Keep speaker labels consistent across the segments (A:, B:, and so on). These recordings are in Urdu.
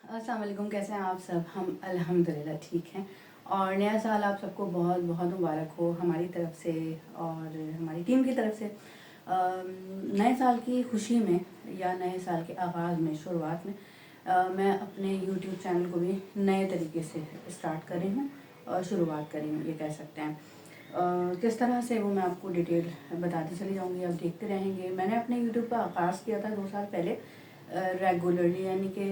A: السلام علیکم، کیسے ہیں آپ سب؟ ہم الحمدللہ ٹھیک ہیں، اور نیا سال آپ سب کو بہت بہت مبارک ہو ہماری طرف سے اور ہماری ٹیم کی طرف سے۔ نئے سال کی خوشی میں یا نئے سال کے آغاز میں، شروعات میں میں اپنے یوٹیوب چینل کو بھی نئے طریقے سے اسٹارٹ کر رہی ہوں اور شروعات کر رہی ہوں، یہ کہہ سکتے ہیں۔ کس طرح سے وہ میں آپ کو ڈیٹیل بتاتی چلی جاؤں گی، آپ دیکھتے رہیں گے۔ میں نے اپنے یوٹیوب کا آغاز کیا تھا 2 سال پہلے، ریگولرلی، یعنی کہ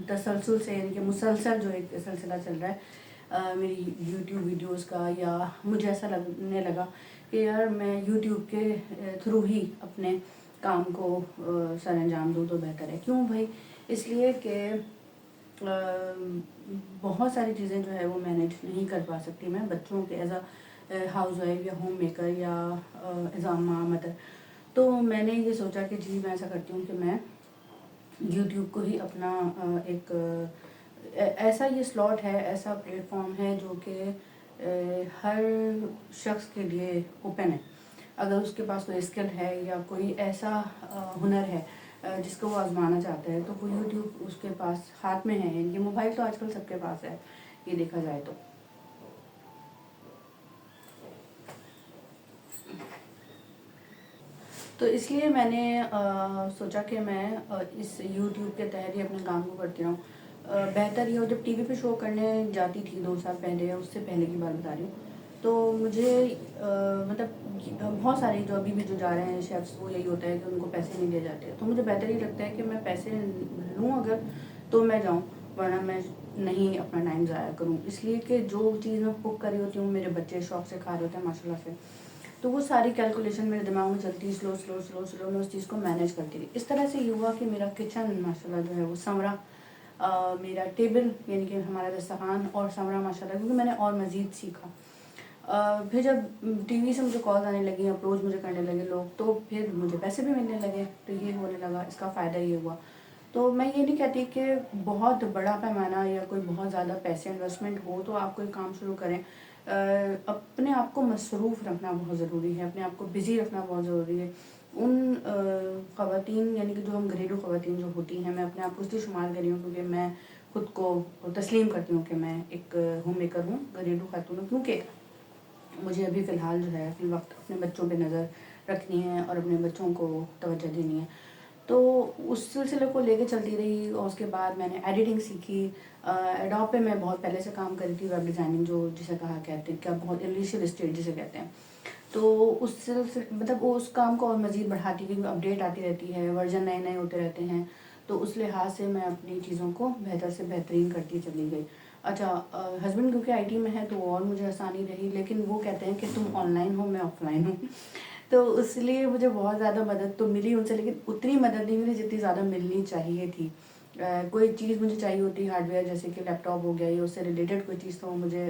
A: تسلسل سے، یعنی کہ مسلسل جو ایک سلسلہ چل رہا ہے میری یوٹیوب ویڈیوز کا، یا مجھے ایسا لگنے لگا کہ یار میں یوٹیوب کے تھرو ہی اپنے کام کو سر انجام دوں تو بہتر ہے۔ کیوں بھائی؟ اس لیے کہ بہت ساری چیزیں جو ہے وہ مینیج نہیں کر پا سکتی میں بچوں کے ایز اے ہاؤس وائف یا ہوم میکر یا ایز اے ماں مدر۔ تو میں نے یہ سوچا کہ جی میں ایسا کرتی ہوں کہ میں یوٹیوب کو ہی اپنا ایک ایسا یہ سلاٹ ہے، ایسا پلیٹ فارم ہے جو کہ ہر شخص کے لیے اوپن ہے۔ اگر اس کے پاس کوئی اسکل ہے یا کوئی ایسا ہنر ہے جس کو وہ آزمانا چاہتا ہے، تو وہ یوٹیوب اس کے پاس ہاتھ میں ہے۔ یہ موبائل تو آج کل سب کے پاس ہے، یہ دیکھا جائے تو۔ تو اس لیے میں نے سوچا کہ میں اس یوٹیوب کے تحت ہی اپنے کام کو کرتی ہوں۔ بہتر یہ ہو، جب ٹی وی پہ شو کرنے جاتی تھی 2 سال پہلے، اس سے پہلے کی بات بتا رہی ہوں، تو مجھے مطلب بہت سارے جو ابھی بھی جو جا رہے ہیں شیفس، وہ یہی ہوتا ہے کہ ان کو پیسے نہیں دیے جاتے۔ تو مجھے بہتر یہ لگتا ہے کہ میں پیسے لوں اگر تو میں جاؤں، ورنہ میں نہیں اپنا ٹائم ضائع کروں۔ اس لیے کہ جو چیز میں کوک کر رہی ہوتی ہوں، میرے بچے شوق سے کھا رہے ہوتے ہیں ماشاء اللہ سے، تو وہ ساری کیلکولیشن میرے دماغ میں چلتی، سلو میں اس چیز کو مینیج کرتی رہی۔ اس طرح سے یہ ہوا کہ میرا کچن ماشاء اللہ جو ہے وہ سنورا، میرا ٹیبل یعنی کہ ہمارا دسترخوان اور سنورا ماشاء اللہ، کیونکہ میں نے اور مزید سیکھا۔ پھر جب ٹی وی سے مجھے کالز آنے لگی، اپروچ مجھے کرنے لگے لوگ، تو پھر مجھے پیسے بھی ملنے لگے، تو یہ ہونے لگا، اس کا فائدہ یہ ہوا۔ تو میں یہ نہیں کہتی کہ بہت بڑا پیمانہ یا کوئی بہت زیادہ پیسے انویسٹمنٹ ہو تو آپ کوئی کام شروع کریں۔ اپنے آپ کو مصروف رکھنا بہت ضروری ہے، اپنے آپ کو بزی رکھنا بہت ضروری ہے۔ ان خواتین، یعنی کہ جو ہم گھریلو خواتین جو ہوتی ہیں، میں اپنے آپ کو اس لیے شمار کر رہی ہوں کیونکہ میں خود کو تسلیم کرتی ہوں کہ میں ایک ہوم میکر ہوں، گھریلو خاتون ہوں، کیونکہ مجھے ابھی فی الحال جو ہے فی الوقت اپنے بچوں پہ نظر رکھنی ہے اور اپنے بچوں کو توجہ دینی ہے۔ تو اس سلسلے کو لے کے چلتی رہی، اور اس کے بعد میں نے ایڈیٹنگ سیکھی۔ ایڈوب پہ میں بہت پہلے سے کام کری تھی، ویب ڈیزائننگ جو جسے کہا کہتے ہیں، کیا بہت انیشیل اسٹیج جسے کہتے ہیں۔ تو اس سلسلے مطلب اس کام کو اور مزید بڑھاتی گئی، اپڈیٹ آتی رہتی ہے، ورژن نئے نئے ہوتے رہتے ہیں، تو اس لحاظ سے میں اپنی چیزوں کو بہتر سے بہترین کرتی چلی گئی۔ اچھا، ہسبینڈ کیونکہ آئی ٹی میں ہے تو اور مجھے آسانی رہی، لیکن وہ کہتے ہیں کہ تم آن لائن ہو، میں آف لائن ہوں، تو اس لیے مجھے بہت زیادہ مدد تو ملی ان سے، لیکن اتنی مدد نہیں ملی جتنی زیادہ ملنی چاہیے تھی۔ کوئی چیز مجھے چاہیے ہوتی ہارڈ ویئر، جیسے کہ لیپ ٹاپ ہو گیا یا اس سے ریلیٹڈ کوئی چیز، تو وہ مجھے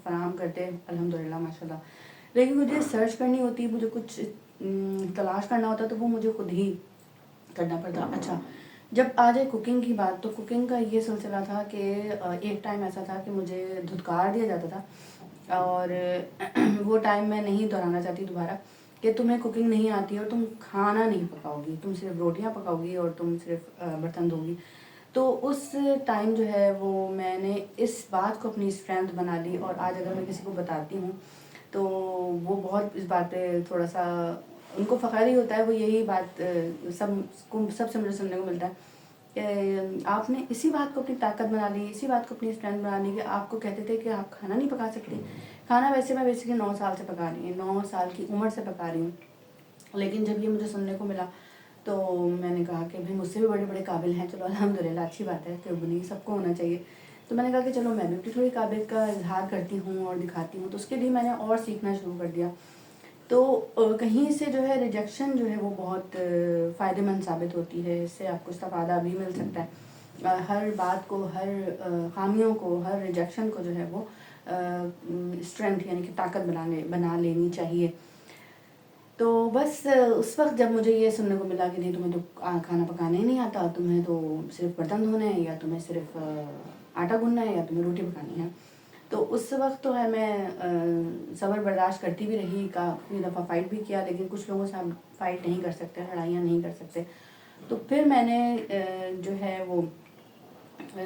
A: فراہم کرتے الحمدللہ ماشاء اللہ۔ لیکن مجھے سرچ کرنی ہوتی، مجھے کچھ تلاش کرنا ہوتا، تو وہ مجھے خود ہی کرنا پڑتا۔ اچھا، جب آ جائے کوکنگ کی بات، تو کوکنگ کا یہ سلسلہ تھا کہ ایک ٹائم ایسا تھا کہ مجھے دھتکار دیا جاتا تھا، اور وہ ٹائم میں نہیں دہرانا چاہتی دوبارہ، کہ تمہیں کوکنگ نہیں آتی اور تم کھانا نہیں پکاؤ گی، تم صرف روٹیاں پکاؤ گی اور تم صرف برتن دھو گی۔ تو اس ٹائم جو ہے وہ میں نے اس بات کو اپنی اسٹرینتھ بنا لی، اور آج اگر میں کسی کو بتاتی ہوں تو وہ بہت اس بات پہ تھوڑا سا ان کو فخر ہی ہوتا ہے۔ وہ یہی بات سب سے مجھے سننے کو ملتا ہے کہ آپ نے اسی بات کو اپنی طاقت بنا لی، اسی بات کو اپنی اسٹرینتھ بنا لی، کہ آپ کو کہتے تھے کہ آپ کھانا نہیں پکا سکتے۔ کھانا ویسے میں بیسیکلی 9 سال سے پکا رہی ہوں، 9 سال کی عمر سے پکا رہی ہوں، لیکن جب یہ مجھے سننے کو ملا تو میں نے کہا کہ بھائی مجھ سے بھی بڑے بڑے قابل ہیں، چلو الحمدللہ، اچھی بات ہے کہ نہیں، سب کو ہونا چاہیے۔ تو میں نے کہا کہ چلو میں بھی اپنی تھوڑی قابلیت کا اظہار کرتی ہوں اور دکھاتی ہوں، تو اس کے لیے میں نے اور سیکھنا شروع کر دیا۔ تو کہیں سے جو ہے ریجیکشن جو ہے وہ بہت فائدہ مند ثابت ہوتی ہے، اس سے آپ کو استفادہ بھی مل سکتا ہے۔ ہر بات کو، ہر خامیوں کو، ہر ریجیکشن کو جو ہے وہ اسٹرینتھ یعنی کہ طاقت بنا لینی چاہیے۔ تو بس اس وقت جب مجھے یہ سننے کو ملا کہ نہیں، تمہیں تو کھانا پکانا ہی نہیں آتا، تمہیں تو صرف برتن دھونے ہیں، یا تمہیں صرف آٹا گوندنا ہے، یا تمہیں روٹی پکانی ہے، تو اس وقت تو ہے میں صبر برداشت کرتی بھی رہی، کافی دفعہ فائٹ بھی کیا، لیکن کچھ لوگوں سے ہم فائٹ نہیں کر سکتے، لڑائیاں نہیں کر سکتے۔ تو پھر میں نے جو ہے وہ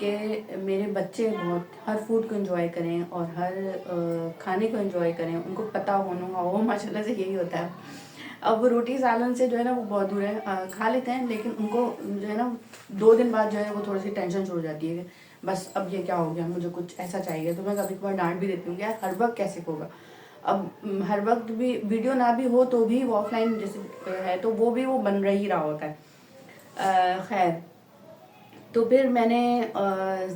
A: کہ میرے بچے بہت ہر فوڈ کو انجوائے کریں اور ہر کھانے کو انجوائے کریں، ان کو پتہ ہونا وہ ماشاء اللہ سے یہی ہوتا ہے. اب روٹی سالن سے جو ہے نا وہ بہت دور ہے، کھا لیتے ہیں لیکن ان کو جو ہے نا 2 دن بعد جو ہے وہ تھوڑی سی ٹینشن شروع ہو جاتی ہے کہ بس اب یہ کیا ہو گیا، مجھے کچھ ایسا چاہیے. تو میں کبھی کبھار ڈانٹ بھی دیتی ہوں کہ یار ہر وقت کیسے ہوگا. اب ہر وقت بھی ویڈیو نہ بھی ہو تو بھی وہ آف لائن جیسے ہے تو وہ بھی وہ بن رہی رہا ہوتا ہے. خیر، تو پھر میں نے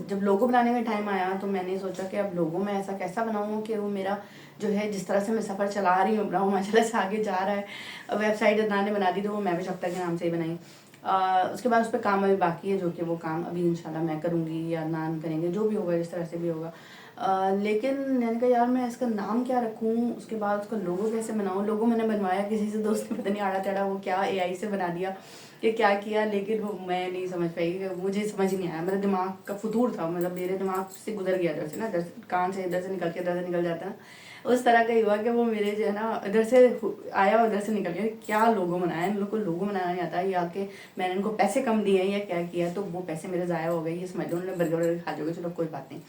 A: جب لوگو بنانے میں ٹائم آیا تو میں نے سوچا کہ اب لوگو میں ایسا کیسا بناؤں کہ وہ میرا جو ہے جس طرح سے میں سفر چلا رہی ہوں بناؤں ماشاء اللہ سے آگے جا رہا ہے. ویب سائٹ عدنان نے بنا دی تو وہ میں بھی شفتا کے نام سے ہی بنائی. اس کے بعد اس پہ کام ابھی باقی ہے جو کہ وہ کام ابھی انشاءاللہ میں کروں گی یا عدنان کریں گے، جو بھی ہوگا جس طرح سے بھی ہوگا. لیکن میں نے کہا یار میں اس کا نام کیا رکھوں، اس کے بعد اس کا لوگو کیسے بناؤں. لوگو میں نے بنوایا کسی سے، دوست نے پتہ نہیں آڑا تیڑا وہ کیا اے آئی سے بنا دیا کہ کیا کیا، لیکن وہ میں نہیں سمجھ پائی، مجھے سمجھ نہیں آیا. میرا دماغ کا فطور تھا، مطلب میرے دماغ سے گزر گیا ادھر سے نا، کان سے ادھر سے نکل کے ادھر سے نکل جاتا ہے نا، اس طرح کا ہی ہوا کہ وہ میرے جو ہے نا ادھر سے آیا ادھر سے نکل گیا. کیا لوگو بنایا، ان لوگ کو لوگو بنانا نہیں آتا، یا کہ میں نے ان کو پیسے کم دیے ہیں یا کیا کیا، تو وہ پیسے میرے ضائع ہو گئے. یہ سمجھ لو انہوں نے برگر کھا جاؤ گے، چلو کوئی بات نہیں.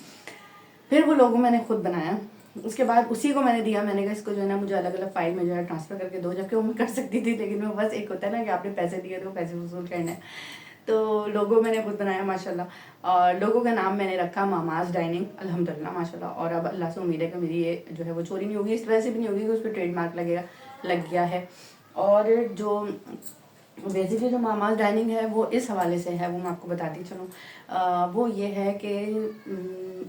A: پھر وہ لوگو میں نے خود بنایا. اس کے بعد اسی کو میں نے دیا، میں نے کہا اس کو جو ہے نا مجھے الگ الگ فائل میں جو ہے ٹرانسفر کر کے دو، جبکہ وہ میں کر سکتی تھی لیکن وہ بس ایک ہوتا ہے نا کہ آپ نے پیسے دیے تو پیسے وصول کرنے ہیں. تو لوگو میں نے خود بنایا ماشاءاللہ. اور لوگو کا نام میں نے رکھا ماماز ڈائننگ الحمدللہ ماشاءاللہ. اور اب اللہ سے امید ہے کہ میری یہ جو ہے وہ چوری نہیں ہوگی، اس طرح سے بھی نہیں ہوگی کہ اس پہ ٹریڈ مارک لگ گیا ہے. اور جو بیسیکلی جو ماماز ڈائننگ ہے وہ اس حوالے سے ہے، وہ میں آپ کو بتاتی چلوں. وہ یہ ہے کہ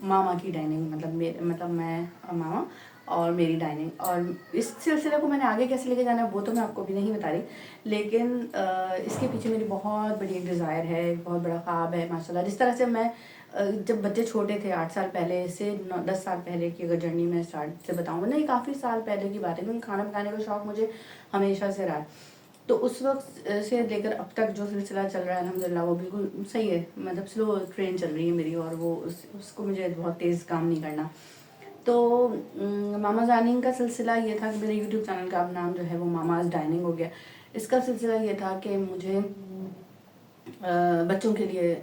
A: ماما کی ڈائننگ، مطلب میں ماما اور میری ڈائننگ. اور اس سلسلے کو میں نے آگے کیسے لے کے جانا ہے وہ تو میں آپ کو بھی نہیں بتا رہی، لیکن اس کے پیچھے میری بہت بڑی ایک ڈیزائر ہے، بہت بڑا خواب ہے ماشاءاللہ. جس طرح سے میں جب بچے چھوٹے تھے 8 سال پہلے سے 10 سال پہلے کی اگر جرنی میں اسٹارٹ سے بتاؤں گا، نہیں کافی سال پہلے کی بات ہے، کیونکہ کھانا پکانے کا شوق مجھے ہمیشہ سے رہا ہے. تو اس وقت سے لے کر اب تک جو سلسلہ چل رہا ہے الحمدللہ وہ بالکل صحیح ہے، مطلب سلو ٹرین چل رہی ہے میری، اور وہ اس کو مجھے بہت تیز کام نہیں کرنا. تو ماماز ڈائننگ کا سلسلہ یہ تھا کہ میرے یوٹیوب چینل کا اب نام جو ہے وہ ماماز ڈائننگ ہو گیا. اس کا سلسلہ یہ تھا کہ مجھے بچوں کے لیے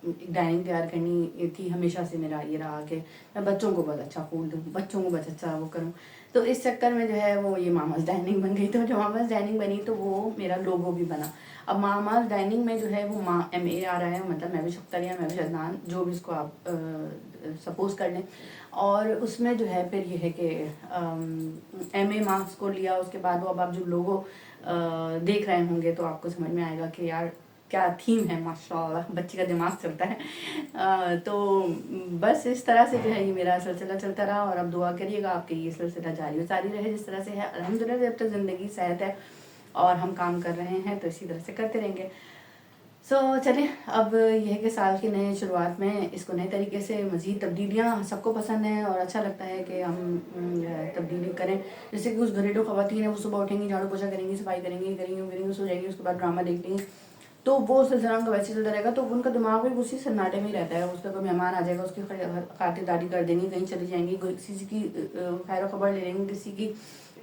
A: ایک ڈائننگ تیار کرنی تھی. ہمیشہ سے میرا یہ رہا کہ میں بچوں کو بہت اچھا فوڈ دوں، بچوں کو بہت اچھا وہ کروں. تو اس چکر میں جو ہے وہ یہ ماماز ڈائننگ بن گئی. تو جو ماماز ڈائننگ بنی تو وہ میرا لوگو بھی بنا. اب ماماز ڈائننگ میں جو ہے وہ ماں MA آ رہا ہے، مطلب میں بھی شفتر یا میں بھی عدنان، جو بھی اس کو آپ سپوز کر لیں. اور اس میں جو ہے پھر یہ ہے کہ MA مارکس کو لیا. اس کے بعد وہ اب آپ جو لوگو دیکھ رہے ہوں گے تو آپ کو سمجھ میں آئے گا کہ یار کیا تھیم ہے، ماشاءاللہ بچی کا دماغ چلتا ہے. تو بس اس طرح سے جو ہے یہ میرا سلسلہ چلتا رہا. اور اب دعا کریے گا آپ کے یہ سلسلہ جاری رہے جس طرح سے ہے الحمدللہ. جب تک زندگی صحت ہے اور ہم کام کر رہے ہیں تو اسی طرح سے کرتے رہیں گے. چلیں اب یہ ہے کہ سال کی نئے شروعات میں اس کو نئے طریقے سے مزید تبدیلیاں سب کو پسند ہیں اور اچھا لگتا ہے کہ ہم تبدیلی کریں. جیسے کہ اس گھریلو خواتین ہیں وہ صبح اٹھیں گی، جھاڑو پوچھا کریں گی، صفائی کریں گی، سو جائیں گی، اس کے بعد ڈرامہ دیکھ لیں گی. تو وہ سلسلہ ان کا ویسے چلتا رہے گا. تو ان کا دماغ بھی اسی سناٹے میں ہی رہتا ہے. اس کا کوئی مہمان آ جائے گا، اس کی خاطرداری کر دیں گی، کہیں چلی جائیں گی، کسی کی خیر و خبر لے لیں گی، کسی کی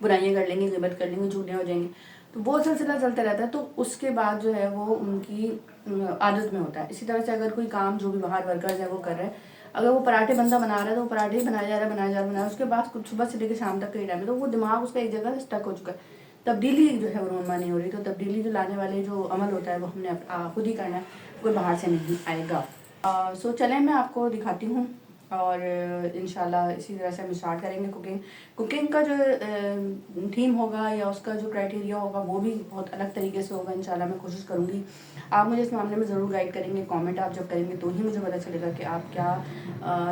A: برائیاں کر لیں گی، غیبت کر لیں گی، جھوٹیاں ہو جائیں گی. تو وہ سلسلہ چلتا رہتا ہے. تو اس کے بعد جو ہے وہ ان کی عادت میں ہوتا ہے. اسی طرح سے اگر کوئی کام جو بھی باہر ورکرز ہیں وہ کر رہے ہیں، اگر وہ پراٹھے بندہ بنا رہا ہے تو وہ پراٹھے ہی بنایا جا رہا ہے. اس کے بعد صبح سے لے کے شام تک کا ٹائم ہے تو وہ دماغ اس کا ایک جگہ سے اسٹک ہو چکا ہے. تبدیلی جو ہے وہ رونما نہیں ہو رہی. تو تبدیلی جو لانے والے جو عمل ہوتا ہے وہ ہم نے خود ہی کرنا ہے، کوئی باہر سے نہیں آئے گا. چلیں میں آپ کو دکھاتی ہوں اور انشاءاللہ اسی طرح سے ہم اسٹارٹ کریں گے. کوکنگ کا جو تھیم ہوگا یا اس کا جو کرائٹیریا ہوگا وہ بھی بہت الگ طریقے سے ہوگا. انشاءاللہ میں کوشش کروں گی. آپ مجھے اس معاملے میں ضرور گائیڈ کریں گے. کامنٹ آپ جب کریں گے تو ہی مجھے پتہ چلے گا کہ آپ کیا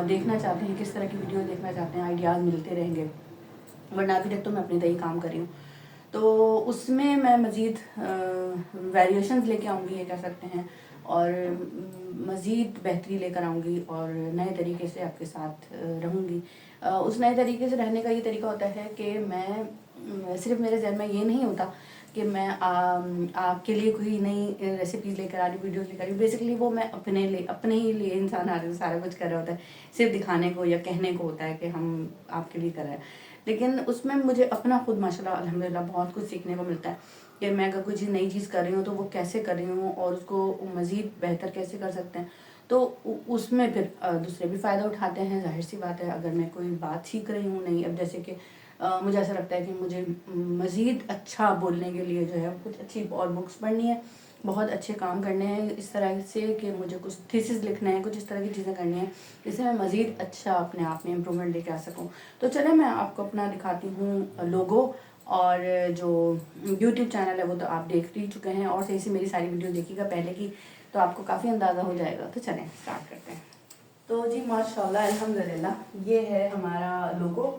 A: دیکھنا چاہتے ہیں، کس طرح کی ویڈیو دیکھنا چاہتے ہیں. آئیڈیاز ملتے رہیں گے، ورنہ ابھی تک تو میں اپنے طرح کام کر رہی ہوں. تو اس میں مزید ویریشنز لے کے آؤں گی، یہ کہہ سکتے ہیں، اور مزید بہتری لے کر آؤں گی اور نئے طریقے سے آپ کے ساتھ رہوں گی. اس نئے طریقے سے رہنے کا یہ طریقہ ہوتا ہے کہ میں صرف میرے ذہن میں یہ نہیں ہوتا کہ میں آپ کے لیے کوئی نئی ریسیپیز لے کر آ رہی ہوں، ویڈیوز لے کر آ رہی ہوں. بیسکلی وہ میں اپنے ہی لیے انسان سارا کچھ کر رہا ہوتا ہے. صرف دکھانے کو یا کہنے کو ہوتا ہے کہ ہم آپ کے لیے کر رہے ہیں، لیکن اس میں مجھے اپنا خود ماشاءاللہ الحمدللہ بہت کچھ سیکھنے کو ملتا ہے کہ میں اگر کوئی چیز نئی چیز کر رہی ہوں تو وہ کیسے کر رہی ہوں اور اس کو مزید بہتر کیسے کر سکتے ہیں. تو اس میں پھر دوسرے بھی فائدہ اٹھاتے ہیں. ظاہر سی بات ہے اگر میں کوئی بات سیکھ رہی ہوں نہیں، اب جیسے کہ مجھے ایسا لگتا ہے کہ مجھے مزید اچھا بولنے کے لیے جو ہے کچھ اچھی اور بکس پڑھنی ہے، بہت اچھے کام کرنے ہیں اس طرح سے کہ مجھے کچھ تھیسس لکھنا ہے، کچھ اس طرح کی چیزیں کرنی ہیں جس سے میں مزید اچھا اپنے آپ میں امپرومنٹ لے کے آ سکوں. تو چلیں میں آپ کو اپنا دکھاتی ہوں لوگو، اور جو یوٹیوب چینل ہے وہ تو آپ دیکھ ہی چکے ہیں، اور صحیح سے میری ساری ویڈیو دیکھیے گا پہلے کی تو آپ کو کافی اندازہ ہو جائے گا. تو چلیں اسٹارٹ کرتے ہیں. تو جی ماشاءاللہ الحمدللہ یہ ہے ہمارا لوگو،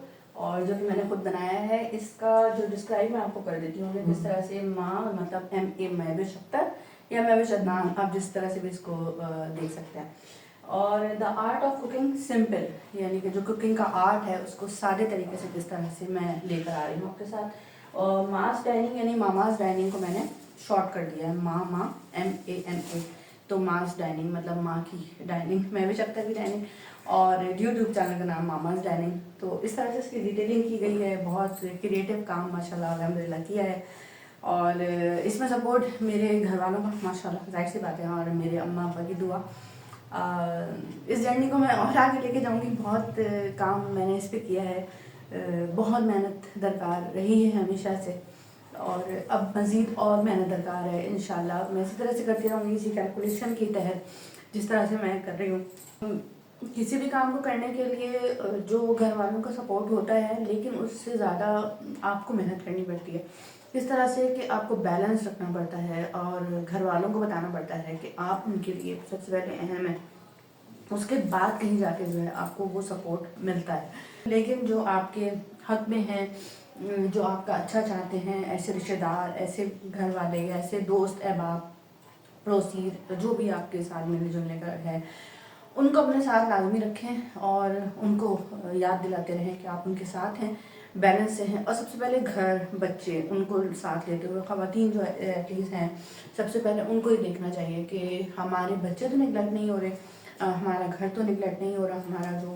A: اور جو کہ میں نے خود بنایا ہے. اس کا جو ڈسکرائب میں آپ کو کر دیتی ہوں کہ کس طرح سے ماں مطلب MA مہوش اختر یا مہوش عدنان، آپ جس طرح سے بھی اس کو دیکھ سکتے ہیں. اور the art of cooking simple, یعنی کہ جو کوکنگ کا آرٹ ہے اس کو سادے طریقے سے کس طرح سے میں لے کر آ رہی ہوں آپ کے ساتھ. اور ماس ڈائننگ یعنی ماماز ڈائننگ کو میں نے شارٹ کر دیا ہے، ماں MAMA. تو ماس ڈائننگ مطلب ماں کی ڈائننگ، مہوش اختر کی ڈائننگ، اور یوٹیوب چینل کا نام ماماز ڈائننگ. تو اس طرح سے اس کی ڈیٹیلنگ کی گئی ہے، بہت کریٹو کام ماشاءاللہ الحمدللہ کیا ہے. اور اس میں سپورٹ میرے گھر والوں کا ماشاءاللہ، ظاہر سی بات ہے، اور میرے اماں ابا کی دعا. اس جرنی کو میں اور آگے لے کے جاؤں گی. بہت کام میں نے اس پہ کیا ہے، بہت محنت درکار رہی ہے ہمیشہ سے، اور اب مزید اور محنت درکار ہے. انشاءاللہ میں اسی طرح سے کرتی رہوں گی، اسی کیلکولیشن کے تحت جس طرح سے میں کر رہی ہوں. کسی بھی کام کو کرنے کے لیے جو گھر والوں کا سپورٹ ہوتا ہے، لیکن اس سے زیادہ آپ کو محنت کرنی پڑتی ہے. اس طرح سے کہ آپ کو بیلنس رکھنا پڑتا ہے اور گھر والوں کو بتانا پڑتا ہے کہ آپ ان کے لیے سب سے پہلے اہم ہے، اس کے بعد کہیں جا کے جو ہے آپ کو وہ سپورٹ ملتا ہے. لیکن جو آپ کے حق میں ہیں، جو آپ کا اچھا چاہتے ہیں، ایسے رشتہ دار، ایسے گھر والے، ایسے دوست احباب پڑوسی، جو بھی آپ کے ساتھ ملنے جلنے کا ہے، ان کو اپنے ساتھ لازمی رکھیں اور ان کو یاد دلاتے رہیں کہ آپ ان کے ساتھ ہیں، بیلنس سے ہیں. اور سب سے پہلے گھر، بچے، ان کو ساتھ لیتے ہوئے خواتین جو ایٹلیسٹ ہیں، سب سے پہلے ان کو ہی دیکھنا چاہیے کہ ہمارے بچے تو نگلیکٹ نہیں ہو رہے، ہمارا گھر تو نگلیکٹ نہیں ہو رہا، ہمارا جو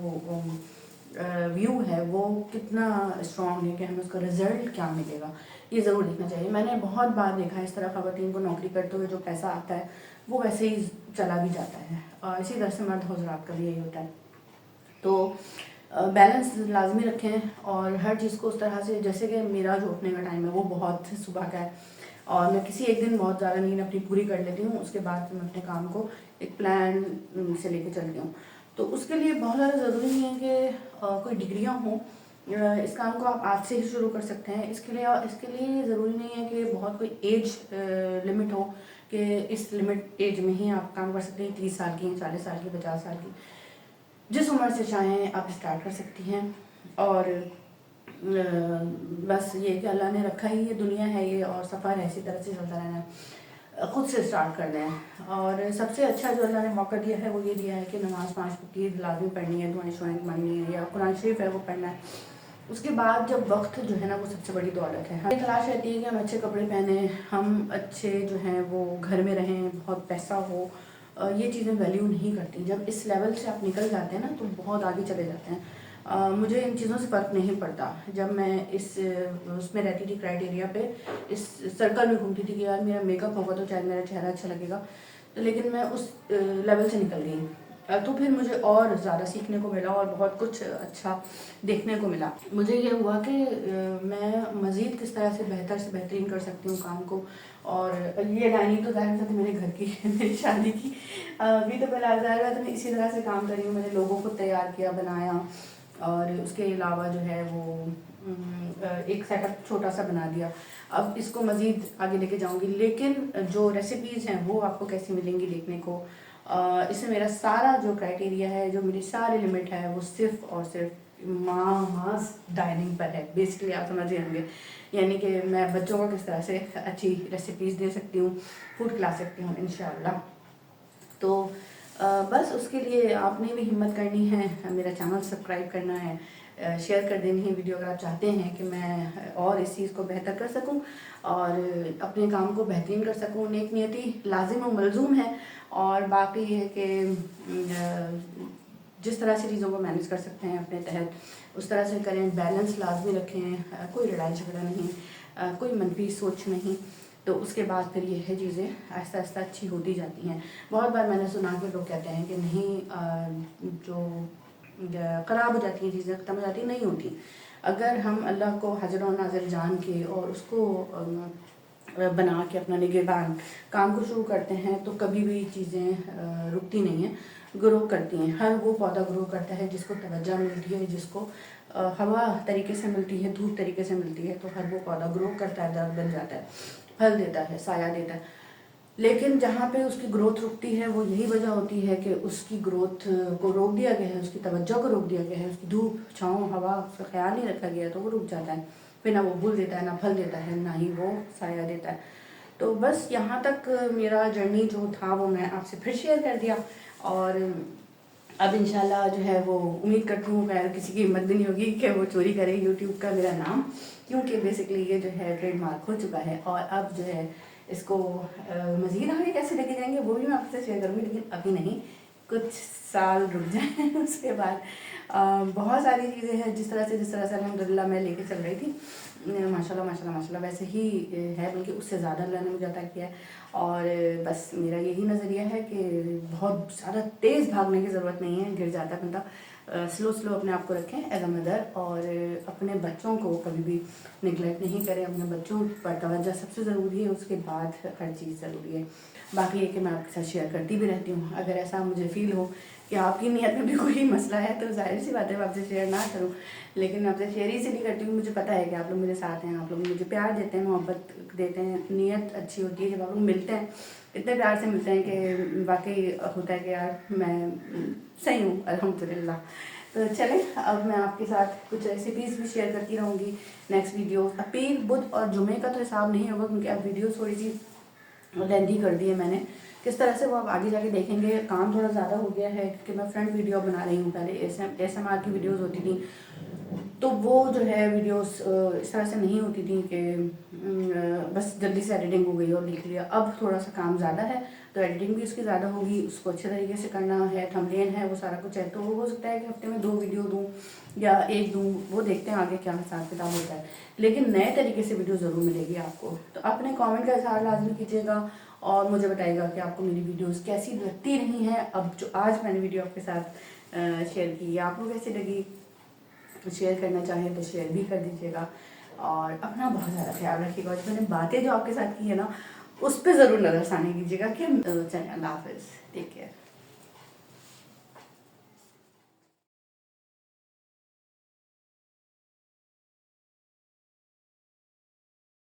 A: ویو ہے وہ کتنا اسٹرانگ ہے کہ ہمیں اس کا رزلٹ کیا ملے گا، یہ ضرور دیکھنا چاہیے. میں نے بہت بار دیکھا ہے اس طرح خواتین کو نوکری کرتے ہوئے جو پیسہ آتا ہے وہ ویسے ہی چلا بھی جاتا ہے، اور اسی طرح سے مرد حضرات کا بھی یہی ہوتا ہے. تو بیلنس لازمی رکھیں، اور ہر چیز کو اس طرح سے، جیسے کہ میرا جو اٹھنے کا ٹائم ہے وہ بہت صبح کا ہے، اور میں کسی ایک دن بہت زیادہ نیند اپنی پوری کر لیتی ہوں، اس کے بعد میں اپنے کام کو ایک پلان سے لے کے چلتی ہوں. تو اس کے لیے بہت زیادہ ضروری نہیں ہے کہ کوئی ڈگریاں ہوں. اس کام کو آپ آج سے ہی شروع کر سکتے ہیں. اس کے لیے ضروری نہیں ہے کہ بہت کوئی ایج لمٹ ہو کہ اس لمٹ ایج میں ہی آپ کام کر سکتے ہیں. 30 سال کی، 40 سال کی، 50 سال کی، جس عمر سے چاہیں آپ اسٹارٹ کر سکتی ہیں. اور بس یہ کہ اللہ نے رکھا ہی یہ دنیا ہے، یہ اور سفر ہے، اسی طرح سے چلتا رہنا ہے. خود سے اسٹارٹ کر دیں. اور سب سے اچھا جو اللہ نے موقع دیا ہے وہ یہ دیا ہے کہ نماز 5 وقت کی لازمی پڑھنی ہے، دعائیں شعائیں مانگنی ہے، یا قرآن شریف ہے وہ پڑھنا ہے. اس کے بعد جب وقت جو ہے نا وہ سب سے بڑی دولت ہے. ہمیں تلاش رہتی ہے کہ ہم اچھے کپڑے پہنیں، ہم اچھے جو ہیں وہ گھر میں رہیں، بہت پیسہ ہو. یہ چیزیں ویلیو نہیں کرتی. جب اس لیول سے آپ نکل جاتے ہیں نا تو بہت آگے چلے جاتے ہیں. مجھے ان چیزوں سے فرق نہیں پڑتا. جب میں اس میں رہتی تھی کرائٹیریا پہ، اس سرکل میں گھومتی تھی کہ یار میرا میک اپ ہوگا تو شاید میرا چہرہ اچھا لگے گا، تو لیکن میں اس لیول سے نکل گئی. تو پھر مجھے اور زیادہ سیکھنے کو ملا اور بہت کچھ اچھا دیکھنے کو ملا. مجھے یہ ہوا کہ میں مزید کس طرح سے بہتر سے بہترین کر سکتی ہوں کام کو. اور یہ ڈائننگ تو ظاہر تھا میرے گھر کی، میری شادی کی ابھی تو پہلے ظاہر ہے تو میں اسی طرح سے کام کر رہی ہوں. میں نے لوگوں کو تیار کیا، بنایا، اور اس کے علاوہ جو ہے وہ ایک سیٹ اپ چھوٹا سا بنا دیا. اب اس کو مزید آگے لے کے جاؤں گی، لیکن جو ریسیپیز ہیں وہ آپ کو کیسی ملیں گی دیکھنے کو. اس میں میرا سارا جو کرائٹیریا ہے، جو میری ساری لمٹ ہے، وہ صرف اور صرف ماماز ڈائننگ پر ہے. بیسکلی آپ سمجھ رہے ہوں گے، یعنی کہ میں بچوں کو کس طرح سے اچھی ریسیپیز دے سکتی ہوں، فوڈ کھلا سکتی ہوں انشاءاللہ. تو بس اس کے لیے آپ نے بھی ہمت کرنی ہے، میرا چینل سبسکرائب کرنا ہے، شیئر کر دینی ہے ویڈیو اگر آپ چاہتے ہیں کہ میں اور اس چیز کو بہتر کر سکوں اور اپنے کام کو بہترین کر سکوں. نیک نیتی لازم و ملزوم ہے. اور باقی یہ ہے کہ جس طرح سے چیزوں کو مینیج کر سکتے ہیں اپنے تحت اس طرح سے کریں. بیلنس لازمی رکھیں، کوئی لڑائی جھگڑا نہیں، کوئی منفی سوچ نہیں. تو اس کے بعد پھر یہ ہے چیزیں آہستہ آہستہ اچھی ہوتی جاتی ہیں. بہت بار میں نے سنا کہ لوگ کہتے ہیں کہ نہیں جو خراب ہو جاتی ہیں چیزیں, ختم ہو جاتی ہیں, نہیں ہوتی. اگر ہم اللہ کو حاضر و ناظر جان کے اور اس کو بنا کے اپنا نگہبان کام کو شروع کرتے ہیں تو کبھی بھی چیزیں رکتی نہیں ہیں, گرو کرتی ہیں. ہر وہ پودا گرو کرتا ہے جس کو توجہ ملتی ہے, جس کو ہوا طریقے سے ملتی ہے, دھوپ طریقے سے ملتی ہے, تو ہر وہ پودا گرو کرتا ہے, درخت بن جاتا ہے, پھل دیتا ہے, سایہ دیتا ہے. لیکن جہاں پہ اس کی گروتھ رکتی ہے وہ یہی وجہ ہوتی ہے کہ اس کی گروتھ کو روک دیا گیا ہے, اس کی توجہ کو روک دیا گیا ہے, اس کی دھوپ چھاؤں ہوا اس کا خیال نہیں رکھا گیا تو وہ رک جاتا ہے. پھر نہ وہ پھول دیتا ہے, نہ پھل دیتا ہے, نہ ہی وہ سایہ دیتا ہے. تو بس یہاں تک میرا جرنی جو تھا وہ میں آپ سے پھر شیئر کر دیا. اور اب انشاءاللہ جو ہے وہ امید کرتی ہوں خیر کسی کی ہمت بھی نہیں ہوگی کہ وہ چوری کرے یوٹیوب کا میرا نام, کیونکہ بیسکلی یہ جو ہے ٹریڈ مارک ہو چکا ہے. اور اب جو ہے اس کو مزید آگے کیسے لے کے جائیں گے وہ بھی میں آپ سے شیئر کروں گی, لیکن ابھی نہیں, کچھ سال رک جائیں. اس کے بعد بہت ساری چیزیں ہیں جس طرح سے الحمدللہ میں لے کے چل رہی تھی, ماشاءاللہ ویسے ہی ہے, بلکہ اس سے زیادہ اللہ نے مجھے عطا کیا ہے. اور بس میرا یہی نظریہ ہے کہ بہت زیادہ تیز بھاگنے کی ضرورت نہیں ہے, گر جاتا ہے بندہ. سلو اپنے آپ کو رکھیں ایز اے مدر, اور اپنے بچوں کو کبھی بھی نگلیکٹ نہیں کریں. اپنے بچوں پر توجہ سب سے ضروری ہے, اس کے بعد ہر چیز ضروری ہے. باقی یہ کہ میں آپ کے ساتھ شیئر کرتی بھی رہتی ہوں. اگر ایسا مجھے فیل ہو کہ آپ کی نیت میں بھی کوئی مسئلہ ہے تو ظاہر سی بات ہے میں آپ سے شیئر نہ کروں, لیکن میں آپ سے شیئر ہی سے نہیں کرتی ہوں. مجھے پتہ ہے کہ آپ لوگ میرے ساتھ ہیں, آپ لوگ مجھے پیار دیتے ہیں, محبت دیتے ہیں, نیت اچھی ہوتی ہے. جب آپ لوگ ملتے ہیں اتنے پیار سے ملتے ہیں کہ واقعی ہوتا ہے کہ یار میں صحیح ہوں الحمدللہ. تو چلیں اب میں آپ کے ساتھ کچھ ریسیپیز بھی شیئر کرتی رہوں گی نیکسٹ ویڈیو. پیر بدھ اور جمعے کا تو حساب نہیں ہوگا کیونکہ اب ویڈیوز تھوڑی سی لینتھی کر دی ہے میں نے. کس طرح سے وہ آپ آگے جا کے دیکھیں گے. کام تھوڑا زیادہ ہو گیا ہے کہ میں فرنٹ ویڈیو بنا رہی ہوں. پہلے ایس ایم آر کی ویڈیوز ہوتی تھیں تو وہ جو ہے ویڈیوز اس طرح سے نہیں ہوتی تھیں کہ بس جلدی سے ایڈیٹنگ ہو گئی اور لکھ لیا. اب تھوڑا سا کام زیادہ ہے تو ایڈیٹنگ بھی اس کی زیادہ ہوگی, اس کو اچھے طریقے سے کرنا ہے, تھمبنیل ہے, وہ سارا کچھ ہے. تو وہ ہو سکتا ہے کہ ہفتے میں 2 ویڈیو دوں یا 1 دوں, وہ دیکھتے ہیں آگے کیا حساب کتاب ہوتا ہے. لیکن نئے طریقے سے ویڈیو ضرور ملے گی آپ کو. تو اپنے کامنٹ کا اظہار لازمی کیجیے گا اور مجھے بتائیے گا کہ آپ کو میری ویڈیوز کیسی لگتی رہی ہیں. اب جو آج میں نے ویڈیو آپ کے ساتھ شیئر کی آپ کو کیسی لگی, شیئر کرنا چاہیں تو شیئر بھی کر دیجیے گا. اور اپنا بہت زیادہ خیال رکھیے گا. جو میں نے باتیں جو آپ کے ساتھ کی ہے نا اس پہ ضرور نظر ثانی کیجیے گا کہ چلیں اللہ حافظ, ٹیک کیئر.